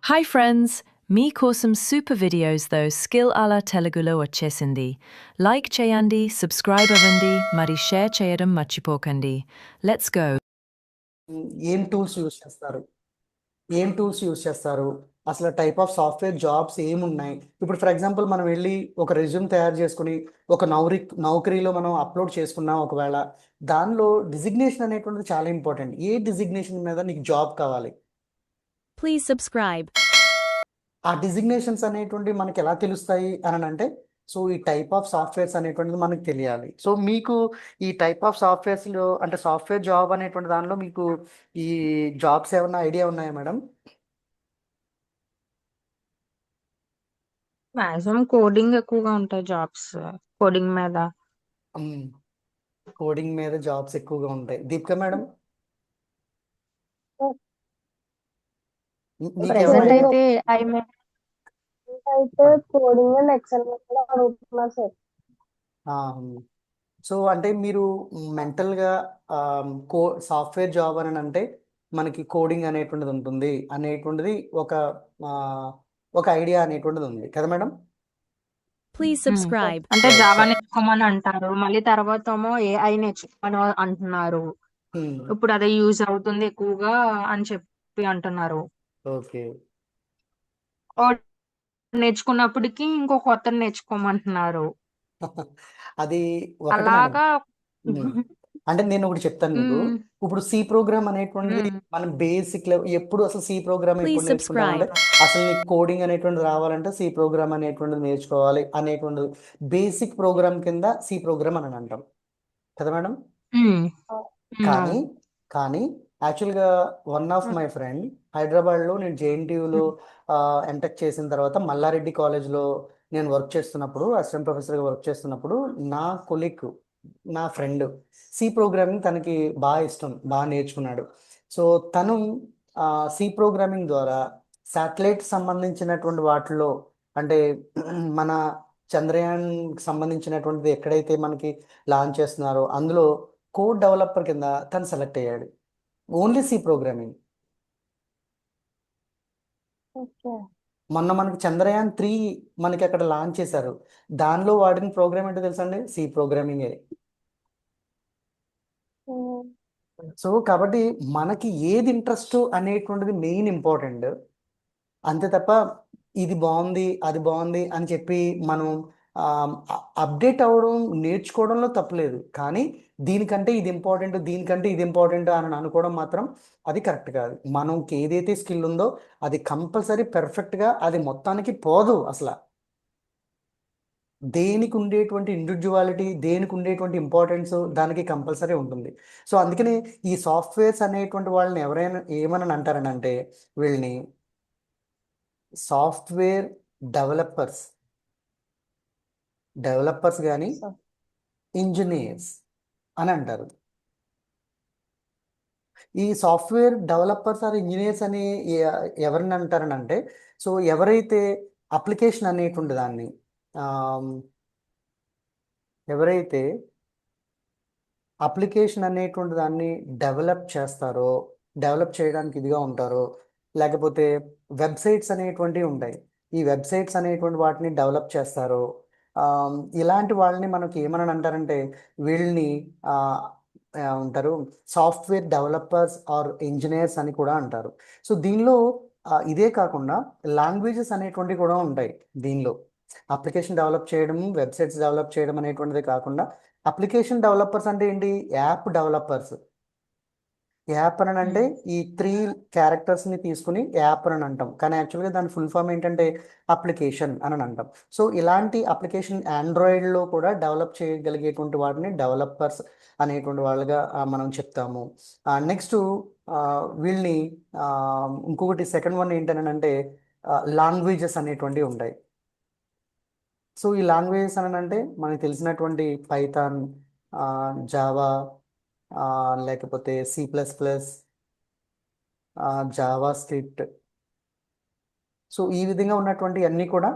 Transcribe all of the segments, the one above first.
Hi friends, మీకోసం super వీడియోస్తో skill అలా తెలుగులో వచ్చేసింది. లైక్ చేయండి, సబ్స్క్రైబ్ అవ్వండి, మరి షేర్ చేయడం మర్చిపోకండి. Let's go. ఏం టూల్స్ యూస్ చేస్తారు అసలు టైప్ ఆఫ్ సాఫ్ట్వేర్ జాబ్స్ ఏమున్నాయి. ఇప్పుడు ఫర్ ఎగ్జాంపుల్ మనం వెళ్ళి ఒక రెజ్యూమ్ తయారు చేసుకుని ఒక నౌకరీలో మనం అప్లోడ్ చేసుకున్నాం. ఒకవేళ దానిలో డిజిగ్నేషన్ అనేటువంటిది చాలా ఇంపార్టెంట్. ఏ డిజిగ్నేషన్ మీద నీకు జాబ్ కావాలి, Please subscribe. ఆ డిజిగ్నేషన్స్ అనేటువంటి మనకి ఎలా తెలుస్తాయి అని అంటే, సో ఈ టైప్ ఆఫ్ సాఫ్ట్వేర్స్ అనేటువంటిది మనకు తెలియాలి. సో మీకు ఈ టైప్ ఆఫ్ సాఫ్ట్వేర్స్లో అంటే సాఫ్ట్వేర్ జాబ్ అనేటువంటి దానిలో మీకు ఈ జాబ్స్ ఏమన్నా ఐడియా ఉన్నాయా మేడం? మాక్సిమం కోడింగ్ ఎక్కువగా ఉంటాయి జాబ్స్. కోడింగ్ మీద కోడింగ్ మీద జాబ్స్ ఎక్కువగా ఉంటాయి. దీపిక మేడం, ప్రెసెంట్ మీకేమైనా అయితే అయితే కోడింగ్ అండ్ ఎక్సెల్ కూడా అడుగుతున్నారు సార్. సో అంటే మీరు మెంటల్గా సాఫ్ట్వేర్ జాబ్ అని అంటే మనకి కోడింగ్ అనేటువంటిది ఉంటుంది అనేటువంటిది ఆ, ఒక ఐడియా అనేటువంటిది ఉంది కదా మేడం? Please subscribe. అంటే జావా నేర్చుకోమని అంటారు, మళ్ళీ తర్వాత ఏమో ఏఐ నేర్చుకోమని అంటున్నారు. ఇప్పుడు అదే యూజ్ అవుతుంది ఎక్కువగా అని చెప్పి అంటున్నారు. ఓకే. నేర్చుకున్నప్పటికీ ఇంకో కొత్త నేర్చుకోమంటున్నారు. అది ఒకటి మేడం. అలాగా అంటే నేను ఒకటి చెప్తాను మీకు. మ్మ్. ఇప్పుడు సి ప్రోగ్రామ్ అనేటువంటిది మనం బేసిక్ ఎప్పుడు అసలు సి ప్రోగ్రామ్ Please ఎప్పుడు నేర్చుకుంటామంటే, అసలు నీకు కోడింగ్ అనేటువంటిది రావాలంటే సి ప్రోగ్రామ్ అనేటువంటిది నేర్చుకోవాలి అనేటువంటిది బేసిక్ ప్రోగ్రామ్ కింద సి ప్రోగ్రామ్ అని అంటాం కదా మేడం? మ్మ్. కానీ కానీ యాక్చువల్గా వన్ ఆఫ్ మై ఫ్రెండ్ హైదరాబాద్లో, నేను జేఎన్టీయూలో ఎంటెక్ చేసిన తర్వాత మల్లారెడ్డి కాలేజ్లో నేను వర్క్ చేస్తున్నప్పుడు, అసిస్టెంట్ ప్రొఫెసర్గా వర్క్ చేస్తున్నప్పుడు నా కొలీగ్, నా ఫ్రెండ్ సి ప్రోగ్రామింగ్ తనకి బాగా ఇష్టం, బాగా నేర్చుకున్నాడు. సో తను సి ప్రోగ్రామింగ్ ద్వారా శాటిలైట్ సంబంధించినటువంటి వాటిలో అంటే మన చంద్రయాన్ సంబంధించినటువంటిది ఎక్కడైతే మనకి లాంచ్ చేస్తున్నారో అందులో కోడ్ డెవలపర్ కింద తను సెలెక్ట్ అయ్యాడు. Only C programming. ఓకే. మొన్న మనకి చంద్రయాన్ 3 మనకి అక్కడ లాంచ్ చేశారు. దానిలో వాడిన ప్రోగ్రామ్ ఏంటో తెలుసండి? సి ప్రోగ్రామింగే. సో కాబట్టి మనకి ఏది ఇంట్రెస్ట్ అనేటువంటిది మెయిన్ ఇంపార్టెంట్. అంతే తప్ప ఇది బాగుంది అది బాగుంది అని చెప్పి మనం అప్డేట్ అవ్వడం, నేర్చుకోవడంలో తప్పలేదు. కానీ దీనికంటే ఇది ఇంపార్టెంట్, దీనికంటే ఇది ఇంపార్టెంట్ అని అనుకోవడం మాత్రం అది కరెక్ట్ కాదు. మనకి ఏదైతే స్కిల్ ఉందో అది కంపల్సరీ పర్ఫెక్ట్గా అది మొత్తానికి పోదు. అసలు దేనికి ఉండేటువంటి ఇండివిజువాలిటీ, దేనికి ఉండేటువంటి ఇంపార్టెన్స్ దానికి కంపల్సరీ ఉంటుంది. సో అందుకని ఈ సాఫ్ట్వేర్స్ అనేటువంటి వాళ్ళని ఎవరైనా ఏమని అంటారని అంటే, వీళ్ళని సాఫ్ట్వేర్ డెవలపర్స్ కానీ ఇంజనీర్స్ అని అంటారు. ఈ సాఫ్ట్వేర్ డెవలపర్స్ ఆర్ ఇంజనీర్స్ అని ఎవరిని అంటారని అంటే, సో ఎవరైతే అప్లికేషన్ అనేటువంటి దాన్ని ఎవరైతే అప్లికేషన్ అనేటువంటి దాన్ని డెవలప్ చేస్తారో, డెవలప్ చేయడానికి ఇదిగా ఉంటారో, లేకపోతే వెబ్సైట్స్ అనేటువంటివి ఉంటాయి, ఈ వెబ్సైట్స్ అనేటువంటి వాటిని డెవలప్ చేస్తారో, ఇలాంటి వాళ్ళని మనకి ఏమని అంటారంటే వీళ్ళని ఉంటారు సాఫ్ట్వేర్ డెవలపర్స్ ఆర్ ఇంజనీర్స్ అని కూడా అంటారు. సో దీనిలో ఇదే కాకుండా లాంగ్వేజెస్ అనేటువంటివి కూడా ఉంటాయి. దీనిలో అప్లికేషన్ డెవలప్ చేయడం, వెబ్సైట్స్ డెవలప్ చేయడం అనేటువంటిది కాకుండా అప్లికేషన్ డెవలపర్స్ అంటే ఏంటి? App developers. యాప్ అని అంటే ఈ 3 క్యారెక్టర్స్ని తీసుకుని యాప్ అని అంటాం, కానీ యాక్చువల్గా దాని ఫుల్ ఫామ్ ఏంటంటే అప్లికేషన్ అని అంటాం. సో ఇలాంటి అప్లికేషన్ ఆండ్రాయిడ్లో కూడా డెవలప్ చేయగలిగేటువంటి వాటిని డెవలపర్స్ అనేటువంటి వాళ్ళుగా మనం చెప్తాము. నెక్స్ట్ వీళ్ళని ఇంకొకటి సెకండ్ వన్ ఏంటని అంటే లాంగ్వేజెస్ అనేటువంటివి ఉంటాయి. సో ఈ లాంగ్వేజెస్ అని అంటే మనకు తెలిసినటువంటి పైథాన్, జావా, లేకపోతే C++, జావా స్క్రిప్ట్. సో ఈ విధంగా ఉన్నటువంటి అన్నీ కూడా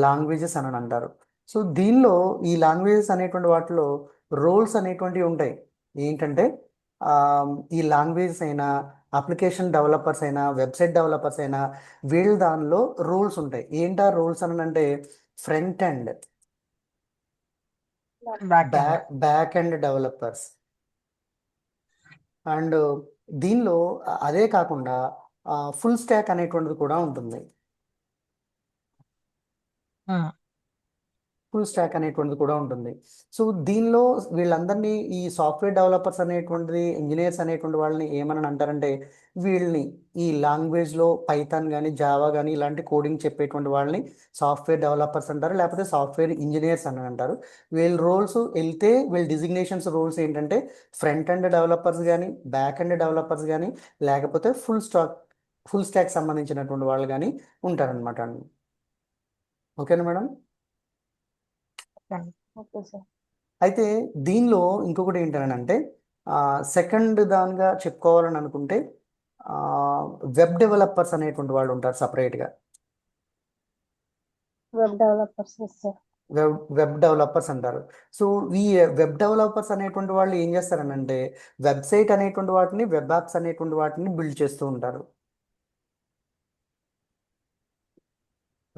లాంగ్వేజెస్ అని అంటారు. సో దీనిలో ఈ లాంగ్వేజెస్ అనేటువంటి వాటిలో రోల్స్ అనేటువంటివి ఉంటాయి. ఏంటంటే ఈ లాంగ్వేజెస్ అయినా అప్లికేషన్ డెవలపర్స్ అయినా వెబ్సైట్ డెవలపర్స్ అయినా వీళ్ళ దానిలో రూల్స్ ఉంటాయి. ఏంటా రూల్స్ అని అంటే front end, back end. Back end developers. And దీనిలో అదే కాకుండా ఫుల్ స్టాక్ అనేటువంటిది కూడా ఉంటుంది. ఫుల్ స్టాక్ అనేటువంటిది కూడా ఉంటుంది. సో దీనిలో వీళ్ళందరినీ ఈ సాఫ్ట్వేర్ డెవలపర్స్ అనేటువంటిది ఇంజనీర్స్ అనేటువంటి వాళ్ళని ఏమని అంటారంటే వీళ్ళని ఈ లాంగ్వేజ్లో పైథాన్ కానీ జావా కానీ ఇలాంటి కోడింగ్ చెప్పేటువంటి వాళ్ళని సాఫ్ట్వేర్ డెవలపర్స్ అంటారు, లేకపోతే సాఫ్ట్వేర్ ఇంజనీర్స్ అని అంటారు. వీళ్ళ రోల్స్ వెళ్తే వీళ్ళ డిజిగ్నేషన్స్ రోల్స్ ఏంటంటే ఫ్రంట్ ఎండ్ డెవలపర్స్ కానీ బ్యాక్ ఎండ్ డెవలపర్స్ కానీ లేకపోతే ఫుల్ స్టాక్ సంబంధించినటువంటి వాళ్ళు కానీ ఉంటారనమాట అండి. ఓకేనా మేడం? Okay sir. అయితే దీనిలో ఇంకొకటి ఏంటంటే సెకండ్ దానిగా చెప్పుకోవాలని అనుకుంటే వెబ్ డెవలపర్స్ అనేటువంటి వాళ్ళు ఉంటారు సపరేట్గా. Web developers sir. Web developers అంటారు. సో ఈ వెబ్ డెవలపర్స్ అనేటువంటి వాళ్ళు ఏం చేస్తారనంటే వెబ్సైట్ అనేటువంటి వాటిని వెబ్ యాప్స్ అనేటువంటి వాటిని బిల్డ్ చేస్తూ ఉంటారు.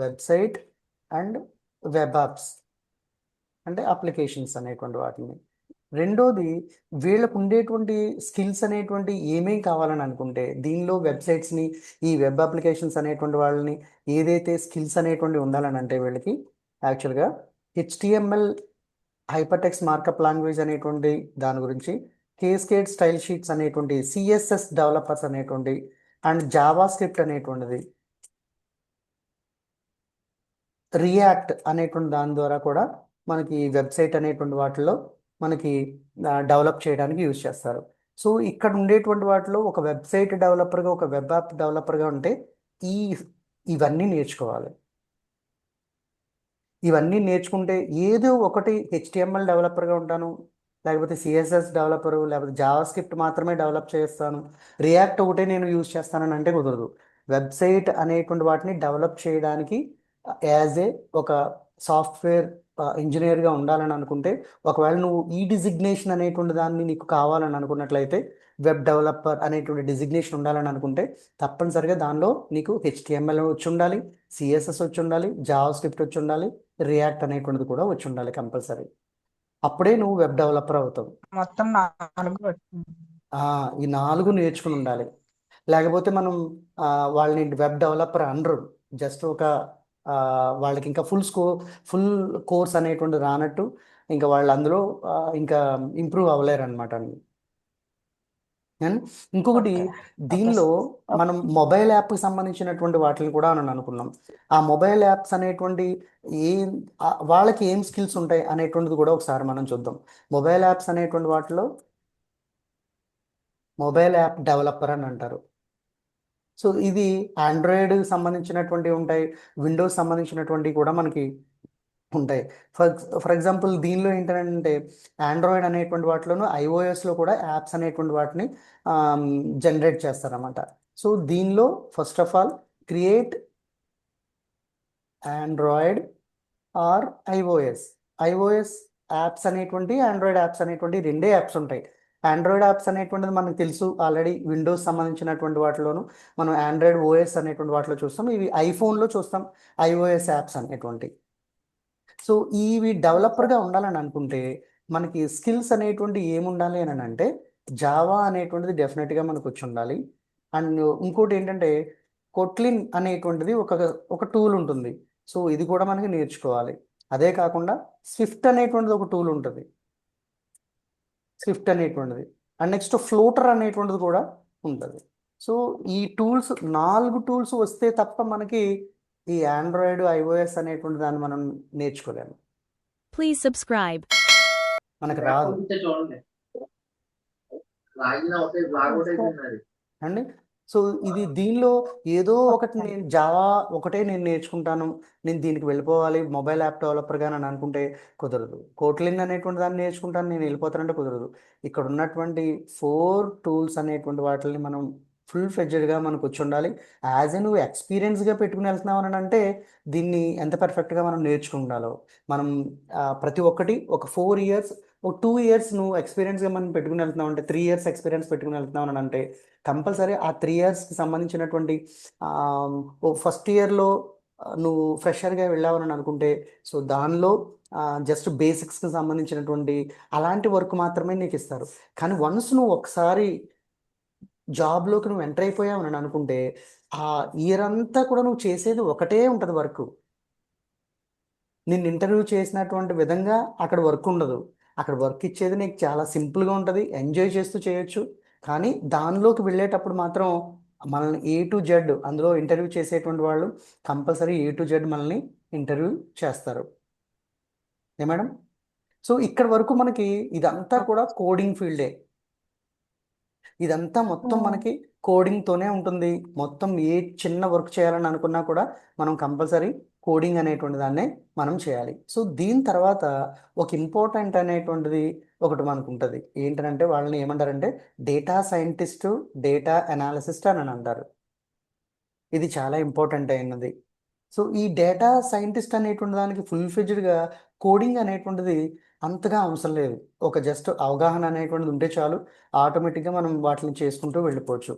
వెబ్సైట్ అండ్ వెబ్ యాప్స్ అంటే అప్లికేషన్స్ అనేటువంటి వాటిని. రెండోది వీళ్ళకు ఉండేటువంటి స్కిల్స్ అనేటువంటి ఏమేం కావాలని అనుకుంటే దీనిలో వెబ్సైట్స్ని ఈ వెబ్ అప్లికేషన్స్ అనేటువంటి వాళ్ళని ఏదైతే స్కిల్స్ అనేటువంటి ఉండాలని అంటే వీళ్ళకి యాక్చువల్గా హెచ్టిఎంఎల్ హైపర్టెక్స్ట్ మార్కప్ లాంగ్వేజ్ అనేటువంటి దాని గురించి, కేస్కేడ్ స్టైల్ షీట్స్ అనేటువంటి సిఎస్ఎస్ డెవలపర్స్ అనేటువంటి అండ్ జావా స్క్రిప్ట్ అనేటువంటిది, రియాక్ట్ అనేటువంటి దాని ద్వారా కూడా మనకి వెబ్సైట్ అనేటువంటి వాటిలో మనకి డెవలప్ చేయడానికి యూజ్ చేస్తారు. సో ఇక్కడ ఉండేటువంటి వాటిలో ఒక వెబ్సైట్ డెవలపర్గా ఒక వెబ్ యాప్ డెవలపర్గా ఉంటే ఈ ఇవన్నీ నేర్చుకోవాలి. ఇవన్నీ నేర్చుకుంటే ఏదో ఒకటి హెచ్టిఎంఎల్ డెవలపర్గా ఉంటాను, లేకపోతే సిఎస్ఎస్ డెవలపరు, లేకపోతే జావా స్క్రిప్ట్ మాత్రమే డెవలప్ చేస్తాను, రియాక్ట్ ఒకటే నేను యూజ్ చేస్తానని అంటే కుదరదు. వెబ్సైట్ అనేటువంటి వాటిని డెవలప్ చేయడానికి యాజ్ ఏ ఒక సాఫ్ట్వేర్ ఇంజనీర్గా ఉండాలని అనుకుంటే ఒకవేళ నువ్వు ఈ డిజిగ్నేషన్ అనేటువంటి దాన్ని నీకు కావాలని అనుకున్నట్లయితే వెబ్ డెవలపర్ అనేటువంటి డిజిగ్నేషన్ ఉండాలని అనుకుంటే తప్పనిసరిగా దానిలో నీకు హెచ్టిఎంఎల్ వచ్చి ఉండాలి, సిఎస్ఎస్ వచ్చి ఉండాలి, జావా స్క్రిప్ట్ వచ్చి ఉండాలి, రియాక్ట్ అనేటువంటిది కూడా వచ్చి ఉండాలి కంపల్సరీ. అప్పుడే నువ్వు వెబ్ డెవలపర్ అవుతావు. మొత్తం 4 వచ్చింది. ఈ 4 నేర్చుకుని ఉండాలి. లేకపోతే మనం వాళ్ళని వెబ్ డెవలపర్ అనరు, జస్ట్ ఒక వాళ్ళకి ఇంకా ఫుల్ కోర్స్ అనేటువంటి రానట్టు ఇంకా వాళ్ళు అందులో ఇంకా ఇంప్రూవ్ అవ్వలేరు అనమాట. ఇంకొకటి దీనిలో మనం మొబైల్ యాప్కి సంబంధించినటువంటి వాటిని కూడా అని అనుకున్నాం. ఆ మొబైల్ యాప్స్ అనేటువంటి ఏ వాళ్ళకి ఏం స్కిల్స్ ఉంటాయి అనేటువంటిది కూడా ఒకసారి మనం చూద్దాం. మొబైల్ యాప్స్ అనేటువంటి వాటిలో మొబైల్ యాప్ డెవలపర్ అని అంటారు. సో ఇది ఆండ్రాయిడ్ సంబంధించినటువంటివి ఉంటాయి, విండోస్ సంబంధించినటువంటివి కూడా మనకి ఉంటాయి. ఫర్ ఎగ్జాంపుల్ దీనిలో ఏంటంటే ఆండ్రాయిడ్ అనేటువంటి వాటిలోనూ ఐఓఎస్లో కూడా యాప్స్ అనేటువంటి వాటిని జనరేట్ చేస్తారన్నమాట. సో దీనిలో first of all create android or iOS apps అనేటువంటి ఆండ్రాయిడ్ యాప్స్ అనేటువంటి రెండే యాప్స్ ఉంటాయి. ఆండ్రాయిడ్ యాప్స్ అనేటువంటిది మనకు తెలుసు ఆల్రెడీ, విండోస్ సంబంధించినటువంటి వాటిలోను మనం ఆండ్రాయిడ్ ఓఎస్ అనేటువంటి వాటిలో చూస్తాం, ఇవి ఐఫోన్లో చూస్తాం ఐఓఎస్ యాప్స్ అనేటువంటి. సో ఇవి డెవలపర్గా ఉండాలని అనుకుంటే మనకి స్కిల్స్ అనేటువంటి ఏముండాలి అని అంటే జావా అనేటువంటిది డెఫినెట్గా మనకు వచ్చి ఉండాలి. అండ్ ఇంకోటి ఏంటంటే కొట్లిన్ అనేటువంటిది ఒక టూల్ ఉంటుంది. సో ఇది కూడా మనకి నేర్చుకోవాలి. అదే కాకుండా స్విఫ్ట్ అనేటువంటిది ఒక టూల్ ఉంటుంది, స్విఫ్ట్ అనేటువంటిది. అండ్ నెక్స్ట్ ఫ్లోటర్ అనేటువంటిది కూడా ఉంటుంది. సో ఈ 4 టూల్స్ వస్తే తప్ప మనకి ఈ ఆండ్రాయిడ్ ఐఓఎస్ అనేటువంటి దాన్ని మనం నేర్చుకోలేము. Please subscribe. మనకు రాదు అండి. సో ఇది దీనిలో ఏదో ఒకటి నేను జావా ఒకటే నేను నేర్చుకుంటాను, నేను దీనికి వెళ్ళిపోవాలి మొబైల్ యాప్ డెవలపర్గా అని అనుకుంటే కుదరదు. కోట్లిన్ అనేటువంటి దాన్ని నేర్చుకుంటాను నేను వెళ్ళిపోతానంటే కుదరదు. ఇక్కడ ఉన్నటువంటి 4 టూల్స్ అనేటువంటి వాటిని మనం ఫుల్ ఫ్లెడ్జెడ్గా మనకు వచ్చి ఉండాలి. యాజ్ ఏ నువ్వు ఎక్స్పీరియన్స్గా పెట్టుకుని వెళ్తున్నావు అని అంటే దీన్ని ఎంత పర్ఫెక్ట్గా మనం నేర్చుకుంటాలో మనం ప్రతి ఒక్కటి ఒక 4 years ఒక 2 years నువ్వు ఎక్స్పీరియన్స్గా మనం పెట్టుకుని వెళ్తున్నావు అంటే 3 years ఎక్స్పీరియన్స్ పెట్టుకుని వెళ్తున్నావు అని అంటే కంపల్సరీ ఆ 3 yearsకి సంబంధించినటువంటి ఫస్ట్ ఇయర్లో నువ్వు ఫ్రెషర్గా వెళ్ళావు అని అనుకుంటే సో దానిలో జస్ట్ బేసిక్స్కి సంబంధించినటువంటి అలాంటి వర్క్ మాత్రమే నీకు ఇస్తారు. కానీ వన్స్ నువ్వు ఒకసారి జాబ్లోకి నువ్వు ఎంటర్ అయిపోయావు అని అనుకుంటే ఆ ఇయర్ అంతా కూడా నువ్వు చేసేది ఒకటే ఉంటుంది వర్క్. నిన్ను ఇంటర్వ్యూ చేసినటువంటి విధంగా అక్కడ వర్క్ ఉండదు. అక్కడ వర్క్ ఇచ్చేది నీకు చాలా సింపుల్గా ఉంటుంది, ఎంజాయ్ చేస్తూ చేయొచ్చు. కానీ దానిలోకి వెళ్ళేటప్పుడు మాత్రం మనల్ని A to Z అందులో ఇంటర్వ్యూ చేసేటువంటి వాళ్ళు కంపల్సరీ A to Z మనల్ని ఇంటర్వ్యూ చేస్తారు. ఏ మేడం? సో ఇక్కడ వరకు మనకి ఇదంతా కూడా కోడింగ్ ఫీల్డే. ఇదంతా మొత్తం మనకి కోడింగ్తోనే ఉంటుంది. మొత్తం ఏ చిన్న వర్క్ చేయాలని అనుకున్నా కూడా మనం కంపల్సరీ కోడింగ్ అనేటువంటి దాన్నే మనం చేయాలి. సో దీని తర్వాత ఒక ఇంపార్టెంట్ అనేటువంటిది ఒకటి మనకు ఉంటుంది. ఏంటంటే వాళ్ళని ఏమంటారంటే డేటా సైంటిస్టు, డేటా అనాలిసిస్ట్ అని అంటారు. ఇది చాలా ఇంపార్టెంట్ అయినది. సో ఈ డేటా సైంటిస్ట్ అనేటువంటి దానికి ఫుల్ ఫ్లెడ్జ్డ్గా కోడింగ్ అనేటువంటిది అంతగా అవసరం లేదు. ఒక జస్ట్ అవగాహన అనేటువంటిది ఉంటే చాలు, ఆటోమేటిక్గా మనం వాటిని చేసుకుంటూ వెళ్ళిపోవచ్చు.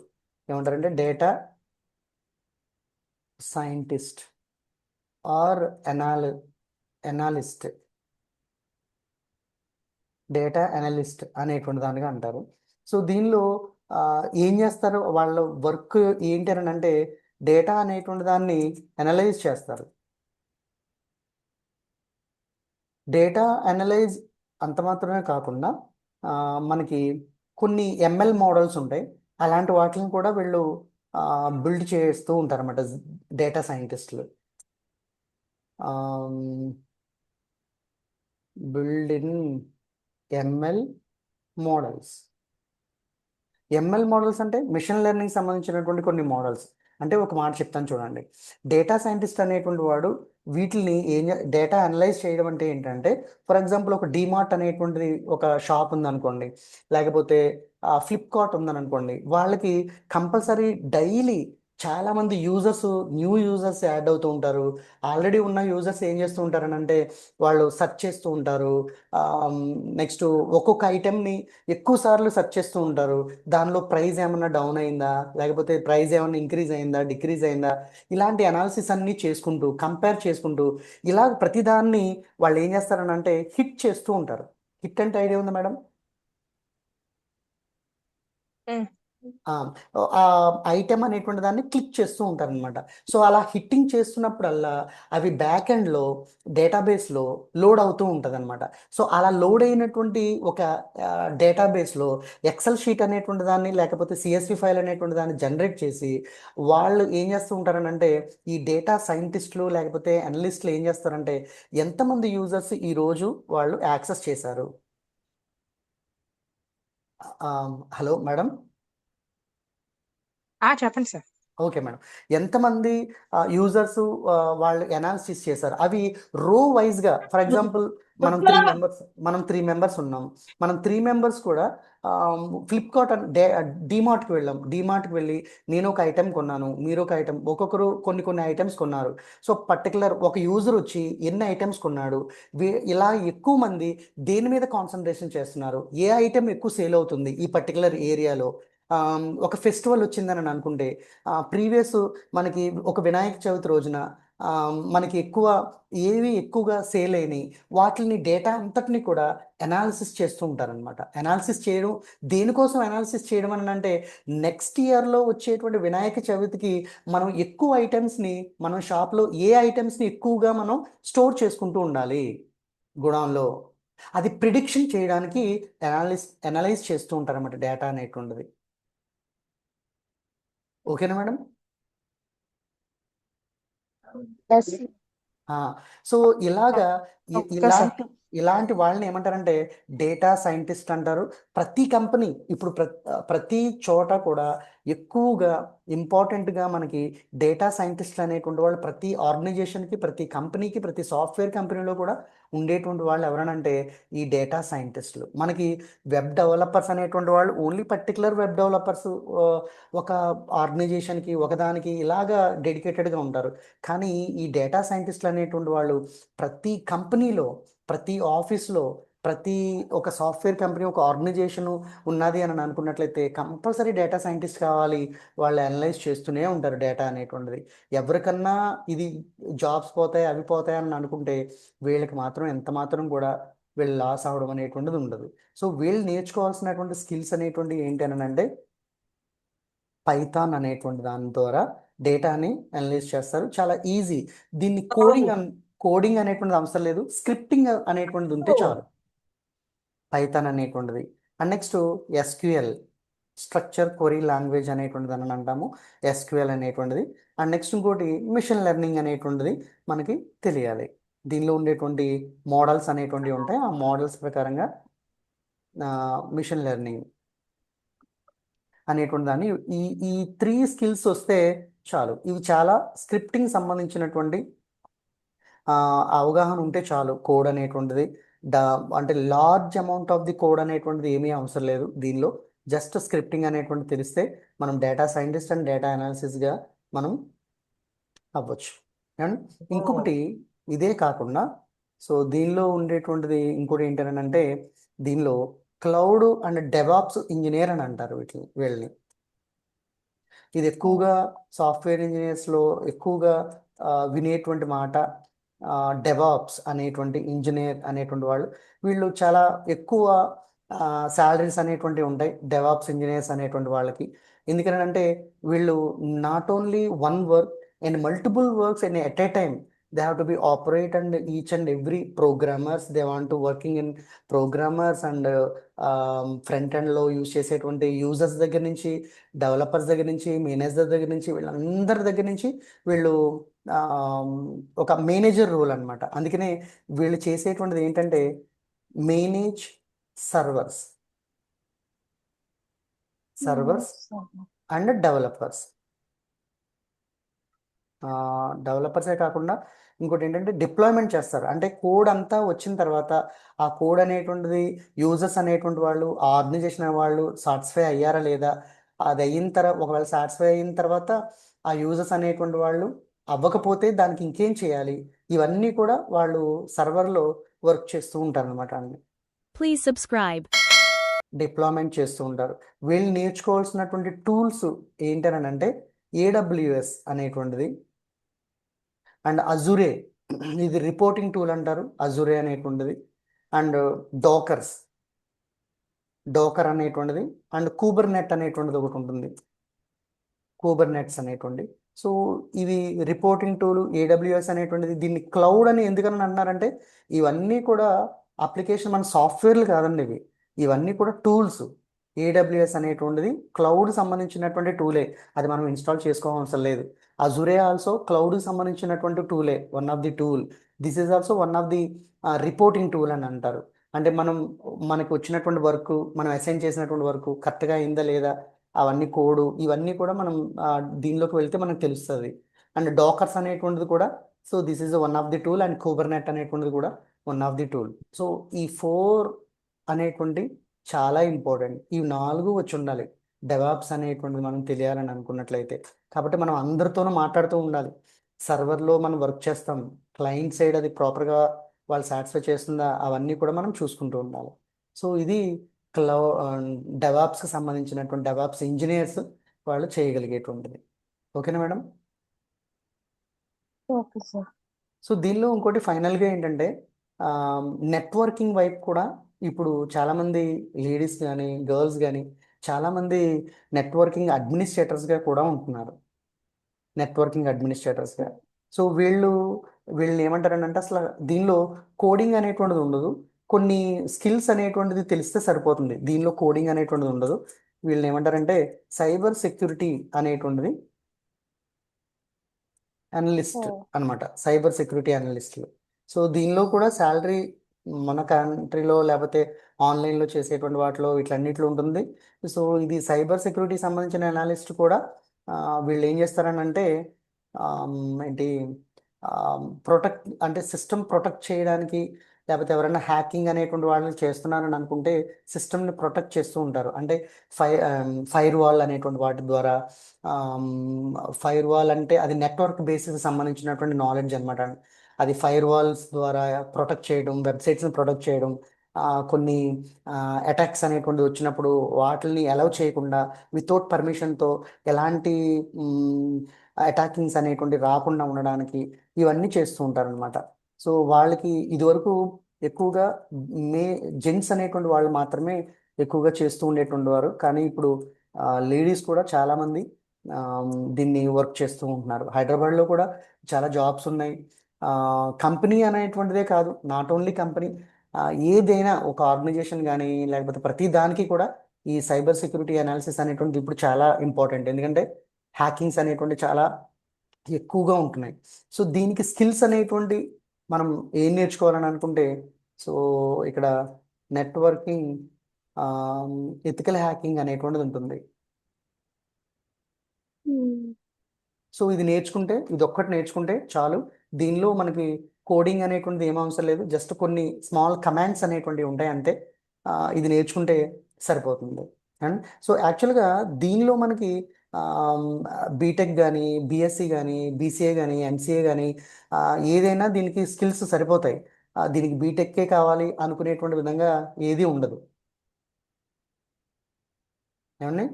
ఏమంటారంటే data scientist or analyst, data analyst అనేటువంటి దానిగా అంటారు. సో దీనిలో ఏం చేస్తారు, వాళ్ళ వర్క్ ఏంటి అని అంటే డేటా అనేటువంటి దాన్ని అనలైజ్ చేస్తారు. డేటా అనలైజ్ అంత మాత్రమే కాకుండా మనకి కొన్ని ML మోడల్స్ ఉంటాయి. అలాంటి వాటిని కూడా వీళ్ళు బిల్డ్ చేస్తూ ఉంటారన్నమాట డేటా సైంటిస్టులు. Build in ML models. ML models అంటే మిషన్ లెర్నింగ్ సంబంధించినటువంటి కొన్ని మోడల్స్. అంటే ఒక మాట చెప్తాను చూడండి. డేటా సైంటిస్ట్ అనేటువంటి వాడు వీటిని డేటా అనలైజ్ చేయడం అంటే ఏంటంటే, ఫర్ ఎగ్జాంపుల్ ఒక డీమార్ట్ అనేటువంటిది ఒక షాప్ ఉందనుకోండి, లేకపోతే ఫ్లిప్కార్ట్ ఉందని అనుకోండి. వాళ్ళకి కంపల్సరీ డైలీ చాలామంది న్యూ యూజర్స్ యాడ్ అవుతూ ఉంటారు. ఆల్రెడీ ఉన్న యూజర్స్ ఏం చేస్తూ ఉంటారని అంటే వాళ్ళు సెర్చ్ చేస్తూ ఉంటారు. నెక్స్ట్ ఒక్కొక్క ఐటెంని ఎక్కువ సార్లు సెర్చ్ చేస్తూ ఉంటారు. దానిలో ప్రైస్ ఏమన్నా డౌన్ అయిందా, లేకపోతే ప్రైస్ ఏమన్నా ఇంక్రీజ్ అయిందా, డిక్రీజ్ అయిందా, ఇలాంటి అనాలిసిస్ అన్నీ చేసుకుంటూ కంపేర్ చేసుకుంటూ ఇలా ప్రతిదాన్ని వాళ్ళు ఏం చేస్తారని అంటే హిట్ చేస్తూ ఉంటారు. హిట్ అంటే ఐడియా ఉందా మేడం? ఆ ఐటెం అనేటువంటి దాన్ని క్లిక్ చేస్తూ ఉంటారనమాట. సో అలా హిట్టింగ్ చేస్తున్నప్పుడల్లా అవి బ్యాక్ ఎండ్లో డేటాబేస్లో లోడ్ అవుతూ ఉంటుంది అనమాట. సో అలా లోడ్ అయినటువంటి ఒక డేటాబేస్లో ఎక్సెల్ షీట్ అనేటువంటి దాన్ని లేకపోతే CSV ఫైల్ అనేటువంటి దాన్ని జనరేట్ చేసి వాళ్ళు ఏం చేస్తూ ఉంటారనంటే ఈ డేటా సైంటిస్టులు లేకపోతే అనలిస్టులు ఏం చేస్తారంటే ఎంతమంది యూజర్స్ ఈరోజు వాళ్ళు యాక్సెస్ చేశారు. Hello madam. చెప్పండి సార్. Okay madam. ఎంతమంది యూజర్స్ వాళ్ళు అనాలిసిస్ చేశారు అవి రో వైజ్గా. ఫర్ ఎగ్జాంపుల్ మనం 3 మెంబర్స్ ఉన్నాం. మనం 3 మెంబర్స్ కూడా ఫ్లిప్కార్ట్ డీమార్ట్కి వెళ్ళాం. డీమార్ట్కి వెళ్ళి నేను ఒక ఐటెం కొన్నాను, మీరు ఒక ఐటెం, ఒక్కొక్కరు కొన్ని ఐటమ్స్ కొన్నారు. సో పర్టికులర్ ఒక యూజర్ వచ్చి ఎన్ని ఐటమ్స్ కొన్నాడు, ఇలా ఎక్కువ మంది దేని మీద కాన్సన్ట్రేషన్ చేస్తున్నారు, ఏ ఐటెం ఎక్కువ సేల్ అవుతుంది ఈ పర్టికులర్ ఏరియాలో. ఒక ఫెస్టివల్ వచ్చిందని అనుకుంటే ప్రీవియస్ మనకి ఒక వినాయక చవితి రోజున మనకి ఎక్కువగా సేల్ అయినాయి వాటిని డేటా అంతటిని కూడా అనాలిసిస్ చేస్తూ ఉంటారనమాట. అనాలిసిస్ చేయడం దేనికోసం అనాలిసిస్ చేయడం అని అంటే నెక్స్ట్ ఇయర్లో వచ్చేటువంటి వినాయక చవితికి మనం ఎక్కువ ఐటమ్స్ని మనం షాప్లో ఏ ఐటమ్స్ని ఎక్కువగా మనం స్టోర్ చేసుకుంటూ ఉండాలి గుడాన్లో, అది ప్రిడిక్షన్ చేయడానికి అనలైజ్ చేస్తూ ఉంటారన్నమాట డేటా అనేటువంటిది. ఓకేనా మేడం? ఎస్ సో ఇలాగా ఇలాంటి వాళ్ళని ఏమంటారంటే డేటా సైంటిస్ట్ అంటారు. ప్రతి కంపెనీ ఇప్పుడు ప్రతి చోట కూడా ఎక్కువగా ఇంపార్టెంట్గా మనకి డేటా సైంటిస్ట్లు అనేటువంటి వాళ్ళు ప్రతి ఆర్గనైజేషన్కి, ప్రతి కంపెనీకి, ప్రతి సాఫ్ట్వేర్ కంపెనీలో కూడా ఉండేటువంటి వాళ్ళు ఎవరనంటే ఈ డేటా సైంటిస్టులు. మనకి వెబ్ డెవలపర్స్ అనేటువంటి వాళ్ళు ఓన్లీ పర్టికులర్ వెబ్ డెవలపర్స్ ఒక ఆర్గనైజేషన్కి ఒకదానికి ఇలాగా డెడికేటెడ్గా ఉంటారు. కానీ ఈ డేటా సైంటిస్టులు అనేటువంటి వాళ్ళు ప్రతి కంపెనీలో, ప్రతి ఆఫీస్లో ప్రతి ఒక సాఫ్ట్వేర్ కంపెనీ ఒక ఆర్గనైజేషన్ ఉన్నది అని అనుకున్నట్లయితే కంపల్సరీ డేటా సైంటిస్ట్ కావాలి. వాళ్ళు అనలైజ్ చేస్తూనే ఉంటారు డేటా అనేటువంటిది. ఎవరికన్నా ఇది జాబ్స్ పోతాయి అవి పోతాయి అని అనుకుంటే వీళ్ళకి మాత్రం ఎంత మాత్రం కూడా వీళ్ళు లాస్ అవ్వడం అనేటువంటిది ఉండదు. సో వీళ్ళు నేర్చుకోవాల్సినటువంటి స్కిల్స్ అనేటువంటివి ఏంటి అని అంటే పైథాన్ అనేటువంటి దాని ద్వారా డేటాని అనలైజ్ చేస్తారు. చాలా ఈజీ. దీన్ని కోడింగ్ అనేటువంటిది అవసరం లేదు. స్క్రిప్టింగ్ అనేటువంటిది ఉంటే చాలు పైథాన్ అనేటువంటిది. And next SQL structure query language అనేటువంటిది అని అంటాము ఎస్క్యూఎల్ అనేటువంటిది. అండ్ నెక్స్ట్ ఇంకోటి మిషన్ లెర్నింగ్ అనేటువంటిది మనకి తెలియాలి. దీనిలో ఉండేటువంటి మోడల్స్ అనేటువంటివి ఉంటాయి. ఆ మోడల్స్ ప్రకారంగా మిషన్ లెర్నింగ్ అనేటువంటి దాన్ని ఈ ఈ 3 స్కిల్స్ వస్తే చాలు. ఇవి చాలా స్క్రిప్టింగ్ సంబంధించినటువంటి అవగాహన ఉంటే చాలు. కోడ్ అనేటువంటిది అంటే large amount of the code అనేటువంటిది ఏమీ అవసరం లేదు దీనిలో. జస్ట్ స్క్రిప్టింగ్ అనేటువంటిది తెలిస్తే మనం డేటా సైంటిస్ట్ అండ్ డేటా అనాలిసిస్గా మనం అవ్వచ్చు. అండ్ ఇంకొకటి ఇదే కాకుండా సో దీనిలో ఉండేటువంటిది ఇంకోటి ఏంటంటే దీనిలో క్లౌడ్ అండ్ డెవాప్స్ ఇంజనీర్ అని అంటారు వీళ్ళని. ఇది ఎక్కువగా సాఫ్ట్వేర్ ఇంజనీర్స్లో ఎక్కువగా వినేటువంటి మాట. డెవాప్స్ అనేటువంటి ఇంజనీర్ అనేటువంటి వాళ్ళు వీళ్ళు చాలా ఎక్కువ శాలరీస్ అనేటువంటివి ఉంటాయి డెవాప్స్ ఇంజనీర్స్ అనేటువంటి వాళ్ళకి. ఎందుకనంటే వీళ్ళు not only one work and multiple works and at a time they have to be operate and each and every programmers they want to working in programmers and front ఎండ్లో use చేసేటువంటి users దగ్గర నుంచి developers దగ్గర నుంచి manager దగ్గర నుంచి వీళ్ళందరి దగ్గర నుంచి వీళ్ళు ఒక మేనేజర్ రోల్ అనమాట. అందుకనే వీళ్ళు చేసేటువంటిది ఏంటంటే మేనేజ్ సర్వర్స్ అండ్ డెవలపర్సే కాకుండా ఇంకోటి ఏంటంటే డిప్లాయ్మెంట్ చేస్తారు. అంటే కోడ్ అంతా వచ్చిన తర్వాత ఆ కోడ్ అనేటువంటిది యూజర్స్ అనేటువంటి వాళ్ళు ఆర్గనైజేషన్ వాళ్ళు సాటిస్ఫై అయ్యారా లేదా, అది అయిన తర్వాత ఒకవేళ సాటిస్ఫై అయిన తర్వాత ఆ యూజర్స్ అనేటువంటి వాళ్ళు అవ్వకపోతే దానికి ఇంకేం చేయాలి, ఇవన్నీ కూడా వాళ్ళు సర్వర్లో వర్క్ చేస్తూ ఉంటారు అనమాట. Please subscribe. డిప్లాయ్మెంట్ చేస్తూ ఉంటారు. వీళ్ళు నేర్చుకోవాల్సినటువంటి టూల్స్ ఏంటనంటే AWS అనేటువంటిది అండ్ అజురే, ఇది రిపోర్టింగ్ టూల్ అంటారు అజురే అనేటువంటిది. అండ్ డోకర్ అనేటువంటిది అండ్ కూబర్నెట్ అనేటువంటిది ఒకటి ఉంటుంది, కూబర్నెట్స్ అనేటువంటి. సో ఇవి రిపోర్టింగ్ టూల్ AWS అనేటువంటిది. దీన్ని క్లౌడ్ అని ఎందుకని అన్నారంటే ఇవన్నీ కూడా అప్లికేషన్ మన సాఫ్ట్వేర్లు కాదండి, ఇవన్నీ కూడా టూల్స్. AWS అనేటువంటిది క్లౌడ్ సంబంధించినటువంటి టూలే, అది మనం ఇన్స్టాల్ చేసుకోవాల్సిన లేదు. అజురే ఆల్సో క్లౌడ్కి సంబంధించినటువంటి టూలే, one of the tool. This is also one of the reporting tool అని అంటారు. అంటే మనకు వచ్చినటువంటి వర్క్, మనం అసైన్ చేసినటువంటి వర్క్ కరెక్ట్గా అయిందా లేదా, అవన్నీ కోడు ఇవన్నీ కూడా మనం దీనిలోకి వెళ్తే మనకు తెలుస్తుంది. అండ్ డాకర్స్ అనేటువంటిది కూడా, so this is one of the tool. And Kubernetes అనేటువంటిది కూడా one of the tool. So ఈ 4 అనేటువంటి చాలా ఇంపార్టెంట్. ఈ 4 వచ్చి ఉండాలి డెవాప్స్ అనేటువంటిది మనం తెలియాలని అనుకున్నట్లయితే. కాబట్టి మనం అందరితోనూ మాట్లాడుతూ ఉండాలి. సర్వర్లో మనం వర్క్ చేస్తాం, క్లయింట్ సైడ్ అది ప్రాపర్గా వాళ్ళు సాటిస్ఫై చేస్తుందా అవన్నీ కూడా మనం చూసుకుంటూ ఉండాలి. సో ఇది డెవాప్స్కి సంబంధించినటువంటి డెవాప్స్ ఇంజనీర్స్ వాళ్ళు చేయగలిగేటువంటిది. ఓకేనా మేడం? Okay sir. సో దీనిలో ఇంకోటి ఫైనల్గా ఏంటంటే నెట్వర్కింగ్ వైపు కూడా ఇప్పుడు చాలామంది లేడీస్ కానీ గర్ల్స్ కానీ చాలామంది నెట్వర్కింగ్ అడ్మినిస్ట్రేటర్స్గా కూడా ఉంటున్నారు, నెట్వర్కింగ్ అడ్మినిస్ట్రేటర్స్గా. సో వీళ్ళని ఏమంటారంటే అసలు దీనిలో కోడింగ్ అనేటువంటిది ఉండదు, కొన్ని స్కిల్స్ అనేటువంటిది తెలిస్తే సరిపోతుంది. దీనిలో కోడింగ్ అనేటువంటిది ఉండదు. వీళ్ళని ఏమంటారంటే సైబర్ సెక్యూరిటీ అనేటువంటిది అనలిస్ట్ అనమాట, సైబర్ సెక్యూరిటీ అనలిస్ట్లు. సో దీనిలో కూడా శాలరీ మన కంట్రీలో లేకపోతే ఆన్లైన్లో చేసేటువంటి వాటిలో ఇట్లన్నిట్లో ఉంటుంది. సో ఇది సైబర్ సెక్యూరిటీ సంబంధించిన అనలిస్ట్ కూడా వీళ్ళు ఏం చేస్తారనంటే ఏంటి ప్రొటెక్ట్ అంటే సిస్టమ్ ప్రొటెక్ట్ చేయడానికి, లేకపోతే ఎవరైనా హ్యాకింగ్ అనేటువంటి వాళ్ళని చేస్తున్నారని అనుకుంటే సిస్టమ్ని ప్రొటెక్ట్ చేస్తూ ఉంటారు. అంటే ఫైర్ వాల్ అనేటువంటి వాటి ద్వారా, ఫైర్ వాల్ అంటే అది నెట్వర్క్ బేసిస్ సంబంధించినటువంటి నాలెడ్జ్ అనమాట. అది ఫైర్ వాల్స్ ద్వారా ప్రొటెక్ట్ చేయడం, వెబ్సైట్స్ని ప్రొటెక్ట్ చేయడం, కొన్ని అటాక్స్ అనేటువంటిది వచ్చినప్పుడు వాటిని అలౌ చేయకుండా వితౌట్ పర్మిషన్తో ఎలాంటి అటాకింగ్స్ అనేటువంటి రాకుండా ఉండడానికి ఇవన్నీ చేస్తూ ఉంటారనమాట. సో వాళ్ళకి ఇదివరకు ఎక్కువగా మే జెంట్స్ అనేటువంటి వాళ్ళు మాత్రమే ఎక్కువగా చేస్తూ ఉండేటువంటి వారు, కానీ ఇప్పుడు లేడీస్ కూడా చాలామంది దీన్ని వర్క్ చేస్తూ ఉంటున్నారు. హైదరాబాద్లో కూడా చాలా జాబ్స్ ఉన్నాయి. కంపెనీ అనేటువంటిదే కాదు, నాట్ ఓన్లీ కంపెనీ, ఏదైనా ఒక ఆర్గనైజేషన్ కానీ లేకపోతే ప్రతి దానికి కూడా ఈ సైబర్ సెక్యూరిటీ అనాలిసిస్ అనేటువంటిది ఇప్పుడు చాలా ఇంపార్టెంట్. ఎందుకంటే హ్యాకింగ్స్ అనేటువంటి చాలా ఎక్కువగా ఉంటున్నాయి. సో దీనికి స్కిల్స్ అనేటువంటి మనం ఏం నేర్చుకోవాలని అనుకుంటే, సో ఇక్కడ నెట్వర్కింగ్, ఎథికల్ హ్యాకింగ్ అనేటువంటిది ఉంటుంది. సో ఇది నేర్చుకుంటే, ఇది ఒక్కటి నేర్చుకుంటే చాలు. దీనిలో మనకి కోడింగ్ అనేటువంటిది ఏం అవసరం లేదు, జస్ట్ కొన్ని స్మాల్ కమాండ్స్ అనేటువంటివి ఉంటాయి అంతే. ఇది నేర్చుకుంటే సరిపోతుంది. అండ్ సో యాక్చువల్గా దీనిలో మనకి బీటెక్ కానీ, బీఎస్సీ కానీ, బీసీఏ కానీ, ఎంసీఏ కానీ ఏదైనా దీనికి స్కిల్స్ సరిపోతాయి. దీనికి బీటెక్కే కావాలి అనుకునేటువంటి విధంగా ఏది ఉండదు. ఏమండి?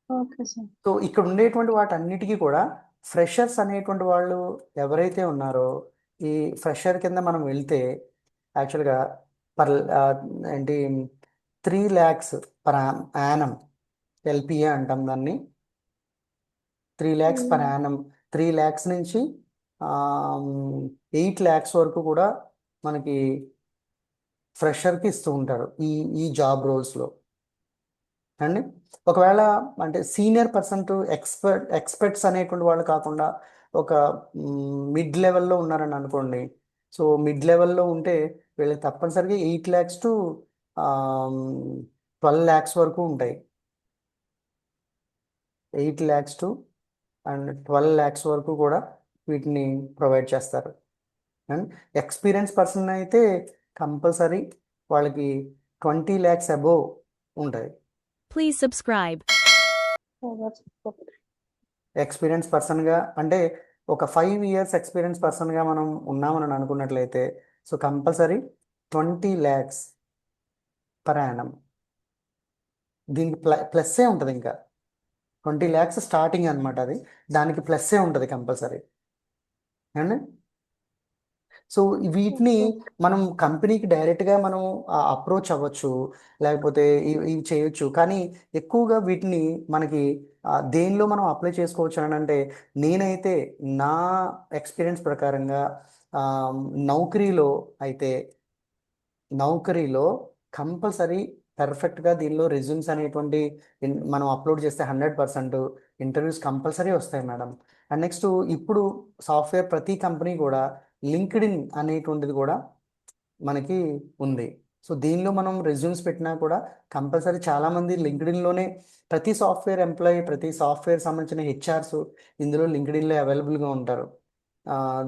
Okay sir. సో ఇక్కడ ఉండేటువంటి వాటన్నిటికీ కూడా ఫ్రెషర్స్ అనేటువంటి వాళ్ళు ఎవరైతే ఉన్నారో, ఈ ఫ్రెషర్ కింద మనం వెళ్తే యాక్చువల్గా పర్ ఏంటి 3 lakhs పర్ యానం, ఎల్పిఏ అంటాం దాన్ని. 3 lakhs పర్ యానం, 3 lakhs నుంచి 8 lakhs వరకు కూడా మనకి ఫ్రెషర్కి ఇస్తూ ఉంటారు ఈ ఈ జాబ్ రోల్స్లో అండి. ఒకవేళ అంటే సీనియర్ పర్సన్ టు ఎక్స్పర్ట్స్ అనేటువంటి వాళ్ళు కాకుండా ఒక మిడ్ లెవెల్లో ఉన్నారని అనుకోండి. సో మిడ్ లెవెల్లో ఉంటే వీళ్ళకి తప్పనిసరిగా 8 lakhs టు 12 lakhs వరకు ఉంటాయి. 8 lakhs టు అండ్ 12 lakhs వరకు కూడా వీటిని ప్రొవైడ్ చేస్తారు. అండ్ ఎక్స్పీరియన్స్ పర్సన్ అయితే కంపల్సరీ వాళ్ళకి 20 lakhs అబోవ్ ఉంటుంది. Please subscribe. Oh, that's good. Experience పర్సన్గా అంటే ఒక 5 years ఎక్స్పీరియన్స్ పర్సన్గా మనం ఉన్నామని అనుకున్నట్లయితే so compulsory 20 lakhs per annum. దీనికి ప్లస్సే ఉంటుంది, ఇంకా 20 lakhs స్టార్టింగ్ అనమాట. అది దానికి ప్లస్సే ఉంటుంది కంపల్సరీ అండి. సో వీటిని మనం కంపెనీకి డైరెక్ట్గా మనం అప్రోచ్ అవ్వచ్చు, లేకపోతే ఇవి చేయొచ్చు. కానీ ఎక్కువగా వీటిని మనకి దేనిలో మనం అప్లై చేసుకోవచ్చు అని అంటే, నేనైతే నా ఎక్స్పీరియన్స్ ప్రకారంగా నౌకరీలో అయితే, నౌకరీలో కంపల్సరీ పర్ఫెక్ట్గా దీనిలో రెజ్యూమ్స్ అనేటువంటి మనం అప్లోడ్ చేస్తే 100% ఇంటర్వ్యూస్ కంపల్సరీ వస్తాయి మేడం. అండ్ నెక్స్ట్ ఇప్పుడు సాఫ్ట్వేర్ ప్రతి కంపెనీ కూడా లింక్డ్ఇన్ అనేటువంటిది కూడా మనకి ఉంది. సో దీనిలో మనం రెజ్యూమ్స్ పెట్టినా కూడా కంపల్సరీ చాలామంది లింక్డ్ఇన్లోనే, ప్రతి సాఫ్ట్వేర్ ఎంప్లాయీ, ప్రతి సాఫ్ట్వేర్ సంబంధించిన హెచ్ఆర్స్ ఇందులో లింక్డ్ఇన్లో అవైలబుల్గా ఉంటారు.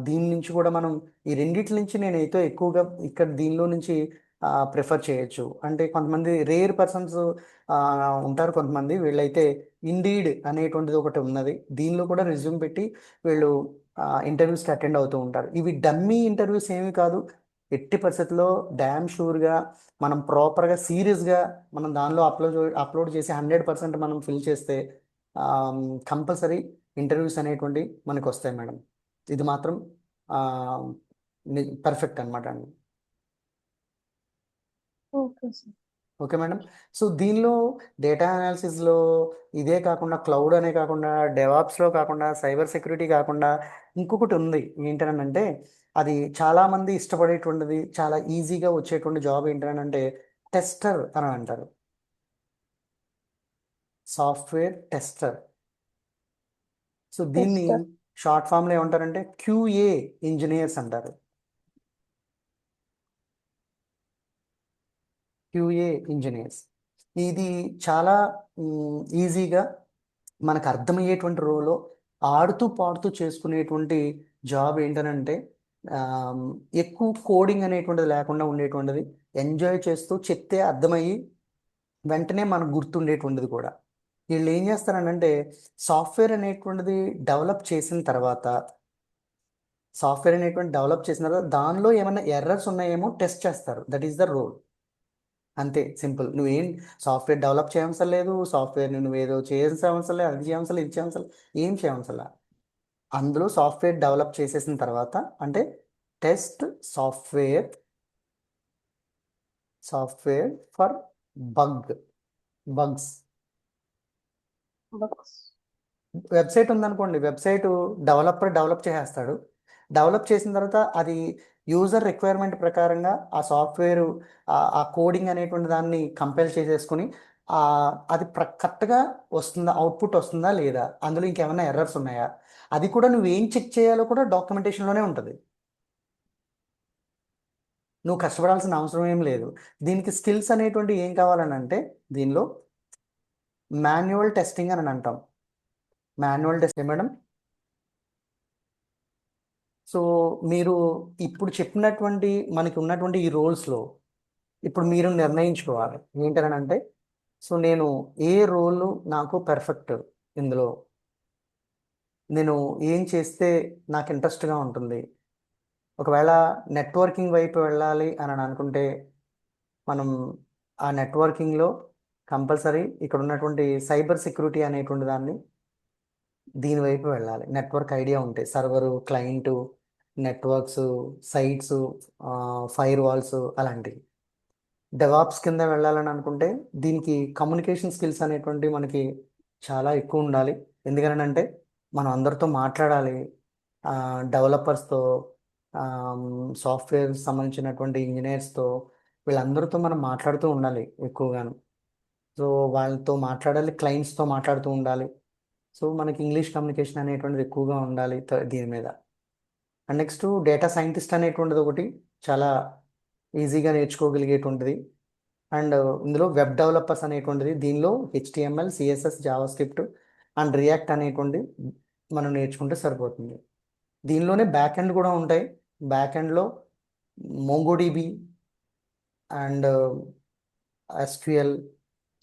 దీని నుంచి కూడా మనం ఈ రెండిటి నుంచి నేనైతే ఎక్కువగా ఇక్కడ దీనిలో నుంచి ప్రిఫర్ చేయొచ్చు. అంటే కొంతమంది రేర్ పర్సన్స్ ఉంటారు, కొంతమంది వీళ్ళైతే ఇండీడ్ అనేటువంటిది ఒకటి ఉన్నది, దీనిలో కూడా రెజ్యూమ్ పెట్టి వీళ్ళు ఇంటర్వ్యూస్కి అటెండ్ అవుతూ ఉంటారు. ఇవి డమ్మీ ఇంటర్వ్యూస్ ఏమి కాదు, ఎట్టి పరిస్థితుల్లో డ్యామ్ షూర్గా మనం ప్రాపర్గా సీరియస్గా మనం దానిలో అప్లోడ్ చేసి 100% మనం ఫిల్ చేస్తే కంపల్సరీ ఇంటర్వ్యూస్ అనేటువంటి మనకు వస్తాయి మేడం. ఇది మాత్రం పర్ఫెక్ట్ అనమాట అండి. Okay sir. Okay madam. So దీనిలో డేటా అనాలిసిస్లో ఇదే కాకుండా, క్లౌడ్ అనే కాకుండా, డెవాప్స్లో కాకుండా, సైబర్ సెక్యూరిటీ కాకుండా ఇంకొకటి ఉంది. ఏంటనంటే అది చాలామంది ఇష్టపడేటువంటిది, చాలా ఈజీగా వచ్చేటువంటి జాబ్ ఏంటనంటే టెస్టర్ అని అంటారు. Software tester. సో దీన్ని Tester. షార్ట్ ఫామ్లో ఏమంటారంటే క్యూఏ ఇంజనీర్స్ అంటారు. QA engineers. ఇది చాలా ఈజీగా మనకు అర్థమయ్యేటువంటి రోలో ఆడుతూ పాడుతూ చేసుకునేటువంటి జాబ్ ఏంటనంటే ఎక్కువ కోడింగ్ అనేటువంటిది లేకుండా ఉండేటువంటిది, ఎంజాయ్ చేస్తూ చెప్తే అర్థమయ్యి వెంటనే మనకు గుర్తుండేటువంటిది కూడా. వీళ్ళు ఏం చేస్తారనంటే సాఫ్ట్వేర్ అనేటువంటిది డెవలప్ చేసిన తర్వాత సాఫ్ట్వేర్ అనేటువంటి డెవలప్ చేసిన తర్వాత దానిలో ఏమైనా ఎర్రర్స్ ఉన్నాయేమో టెస్ట్ చేస్తారు. That is the role. అంతే సింపుల్. నువ్వేం సాఫ్ట్వేర్ డెవలప్ చేయవసరం లేదు, సాఫ్ట్వేర్ని నువ్వేదో చేయాల్సిన అవసరం లేదు, అది చేయవసరం లేదు, ఇది చేయవసరం లేదు, ఏం చేయవసరం లేదు. అందులో సాఫ్ట్వేర్ డెవలప్ చేసేసిన తర్వాత అంటే test software for bugs. Books. Website ఉందనుకోండి, వెబ్సైట్ డెవలప్ చేసేస్తాడు. డెవలప్ చేసిన తర్వాత అది యూజర్ రిక్వైర్మెంట్ ప్రకారంగా ఆ సాఫ్ట్వేర్ ఆ కోడింగ్ అనేటువంటి దాన్ని కంపైల్ చేసేసుకుని అది కరెక్ట్గా వస్తుందా, అవుట్పుట్ వస్తుందా లేదా, అందులో ఇంకేమైనా ఎర్రర్స్ ఉన్నాయా, అది కూడా నువ్వేం చెక్ చేయాలో కూడా డాక్యుమెంటేషన్లోనే ఉంటుంది. నువ్వు కష్టపడాల్సిన అవసరం ఏం లేదు. దీనికి స్కిల్స్ అనేటువంటి ఏం కావాలని అంటే దీనిలో మాన్యువల్ టెస్టింగ్ అని అంటాం. Manual testing madam. సో మీరు ఇప్పుడు చెప్పినటువంటి మనకి ఉన్నటువంటి ఈ రోల్స్లో ఇప్పుడు మీరు నిర్ణయించుకోవాలి ఏంటనంటే, సో నేను ఏ రోల్ నాకు పర్ఫెక్ట్, ఇందులో నేను ఏం చేస్తే నాకు ఇంట్రెస్ట్గా ఉంటుంది. ఒకవేళ నెట్వర్కింగ్ వైపు వెళ్ళాలి అని అనుకుంటే మనం ఆ నెట్వర్కింగ్లో కంపల్సరీ ఇక్కడ ఉన్నటువంటి సైబర్ సెక్యూరిటీ అనేటువంటి దాన్ని దీని వైపు వెళ్ళాలి. నెట్వర్క్ ఐడియా ఉంటే server, client, networks, sites, firewalls అలాంటివి. డెవాప్స్ కింద వెళ్ళాలని అనుకుంటే దీనికి కమ్యూనికేషన్ స్కిల్స్ అనేటువంటివి మనకి చాలా ఎక్కువ ఉండాలి. ఎందుకనంటే మనం అందరితో మాట్లాడాలి, డెవలపర్స్తో, సాఫ్ట్వేర్ సంబంధించినటువంటి ఇంజనీర్స్తో, వీళ్ళందరితో మనం మాట్లాడుతూ ఉండాలి ఎక్కువగాను. సో వాళ్ళతో మాట్లాడాలి, క్లయింట్స్తో మాట్లాడుతూ ఉండాలి. సో మనకి ఇంగ్లీష్ కమ్యూనికేషన్ అనేటువంటిది ఎక్కువగా ఉండాలి దీని మీద. అండ్ నెక్స్ట్ డేటా సైంటిస్ట్ అనేటువంటిది ఒకటి చాలా ఈజీగా నేర్చుకోగలిగేటువంటిది. అండ్ ఇందులో వెబ్ డెవలపర్స్ అనేటువంటిది, దీనిలో HTML, CSS, JavaScript and react అనేటువంటి మనం నేర్చుకుంటే సరిపోతుంది. దీనిలోనే బ్యాక్ ఎండ్ కూడా ఉంటాయి. బ్యాక్ ఎండ్లో MongoDB అండ్ SQL,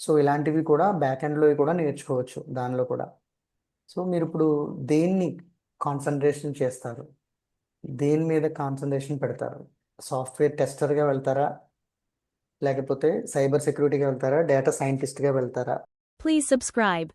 సో ఇలాంటివి కూడా బ్యాక్ ఎండ్లో కూడా నేర్చుకోవచ్చు దానిలో కూడా. సో మీరు ఇప్పుడు దేన్ని కాన్సన్ట్రేషన్ చేస్తారు, దేని మీద కాన్సన్ట్రేషన్ పెడతారు? సాఫ్ట్వేర్ టెస్టర్గా వెళ్తారా, లేకపోతే సైబర్ సెక్యూరిటీగా వెళ్తారా, డేటా సైంటిస్ట్గా వెళ్తారా? Please subscribe.